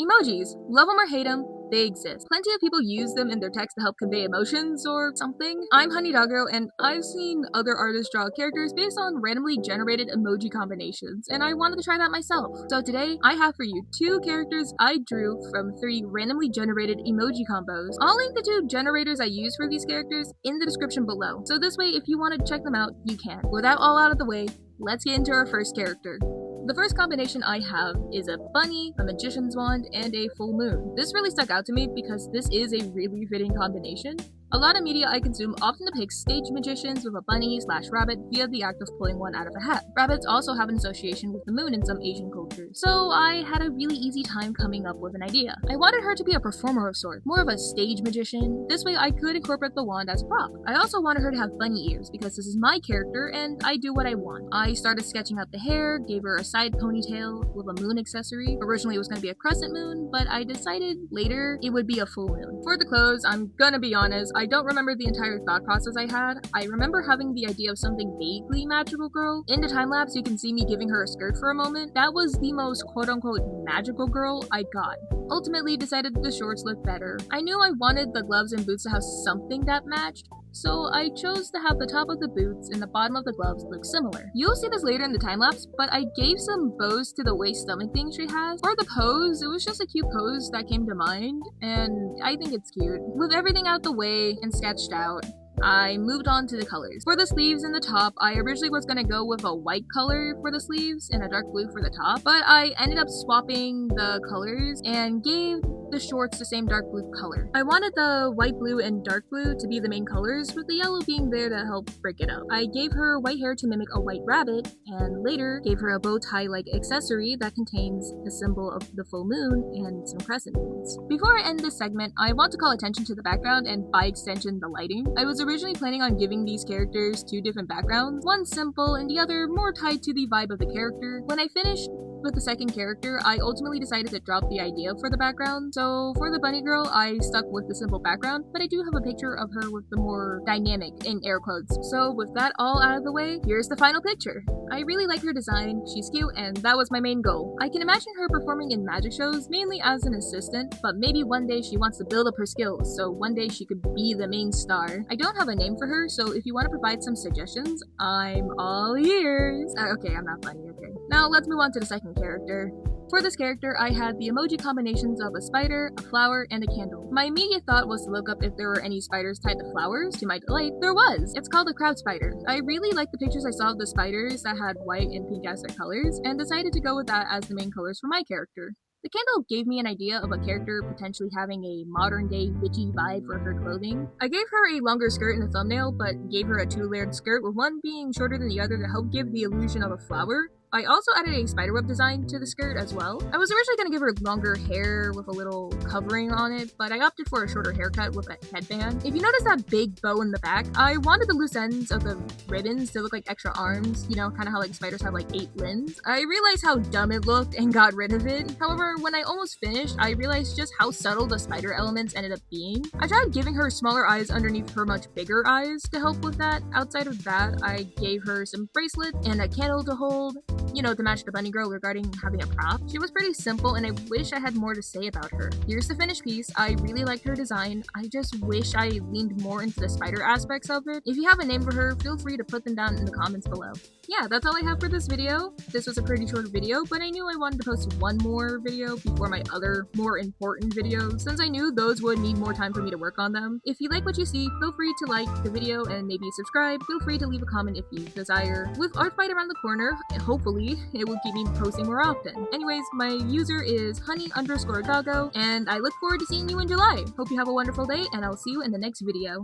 Emojis. Love them or hate them, they exist. Plenty of people use them in their text to help convey emotions or something. I'm Honey Doggo, and I've seen other artists draw characters based on randomly generated emoji combinations, and I wanted to try that myself. So today, I have for you 2 characters I drew from 3 randomly generated emoji combos. I'll link the 2 generators I use for these characters in the description below, so this way if you want to check them out, you can. With that all out of the way, let's get into our first character. The first combination I have is a bunny, a magician's wand, and a full moon. This really stuck out to me because this is a really fitting combination. A lot of media I consume often depicts stage magicians with a bunny/rabbit via the act of pulling one out of a hat. Rabbits also have an association with the moon in some Asian cultures, so I had a really easy time coming up with an idea. I wanted her to be a performer of sorts, more of a stage magician. This way I could incorporate the wand as a prop. I also wanted her to have bunny ears because this is my character and I do what I want. I started sketching out the hair, gave her a side ponytail with a moon accessory. Originally it was going to be a crescent moon, but I decided later it would be a full moon. For the clothes, I'm gonna be honest, I don't remember the entire thought process I had. I remember having the idea of something vaguely magical girl. In the time lapse, you can see me giving her a skirt for a moment. That was the most quote-unquote magical girl I got. Ultimately decided the shorts looked better. I knew I wanted the gloves and boots to have something that matched, so I chose to have the top of the boots and the bottom of the gloves look similar. You'll see this later in the time-lapse, but I gave some bows to the waist stomach thing she has. For the pose, it was just a cute pose that came to mind, and I think it's cute. With everything out the way and sketched out, I moved on to the colors. For the sleeves and the top, I originally was going to go with a white color for the sleeves and a dark blue for the top, but I ended up swapping the colors and gave the shorts the same dark blue color. I wanted the white, blue, and dark blue to be the main colors, with the yellow being there to help break it up. I gave her white hair to mimic a white rabbit, and later gave her a bow tie-like accessory that contains the symbol of the full moon and some crescent moons. Before I end this segment, I want to call attention to the background and by extension the lighting. I was originally planning on giving these characters 2 different backgrounds, one simple and the other more tied to the vibe of the character. When I finished with the second character, I ultimately decided to drop the idea for the background. So for the bunny girl, I stuck with the simple background, but I do have a picture of her with the more dynamic, in air quotes. So with that all out of the way, here's the final picture. I really like her design, she's cute, and that was my main goal. I can imagine her performing in magic shows, mainly as an assistant, but maybe one day she wants to build up her skills, so one day she could be the main star. I don't have a name for her, so if you want to provide some suggestions, I'm all ears. Okay, I'm not funny, okay. Now let's move on to the second character. For this character, I had the emoji combinations of a spider, a flower, and a candle. My immediate thought was to look up if there were any spiders tied to flowers. To my delight, there was! It's called a crowd spider. I really liked the pictures I saw of the spiders that had white and pink as their colors, and decided to go with that as the main colors for my character. The candle gave me an idea of a character potentially having a modern-day witchy vibe for her clothing. I gave her a longer skirt in the thumbnail, but gave her a 2-layered skirt with one being shorter than the other to help give the illusion of a flower. I also added a spiderweb design to the skirt as well. I was originally going to give her longer hair with a little covering on it, but I opted for a shorter haircut with a headband. If you notice that big bow in the back, I wanted the loose ends of the ribbons to look like extra arms, you know, kind of how like spiders have like 8 limbs. I realized how dumb it looked and got rid of it. However, when I almost finished, I realized just how subtle the spider elements ended up being. I tried giving her smaller eyes underneath her much bigger eyes to help with that. Outside of that, I gave her some bracelets and a candle to hold, you know, to match the bunny girl regarding having a prop. She was pretty simple and I wish I had more to say about her. Here's the finished piece. I really liked her design. I just wish I leaned more into the spider aspects of it. If you have a name for her, feel free to put them down in the comments below. Yeah, that's all I have for this video. This was a pretty short video, but I knew I wanted to post one more video before my other more important videos, since I knew those would need more time for me to work on them. If you like what you see, feel free to like the video and maybe subscribe. Feel free to leave a comment if you desire. With Art Fight around the corner, hopefully it will keep me posting more often. Anyways, my user is honey_doggo, and I look forward to seeing you in July. Hope you have a wonderful day, and I'll see you in the next video.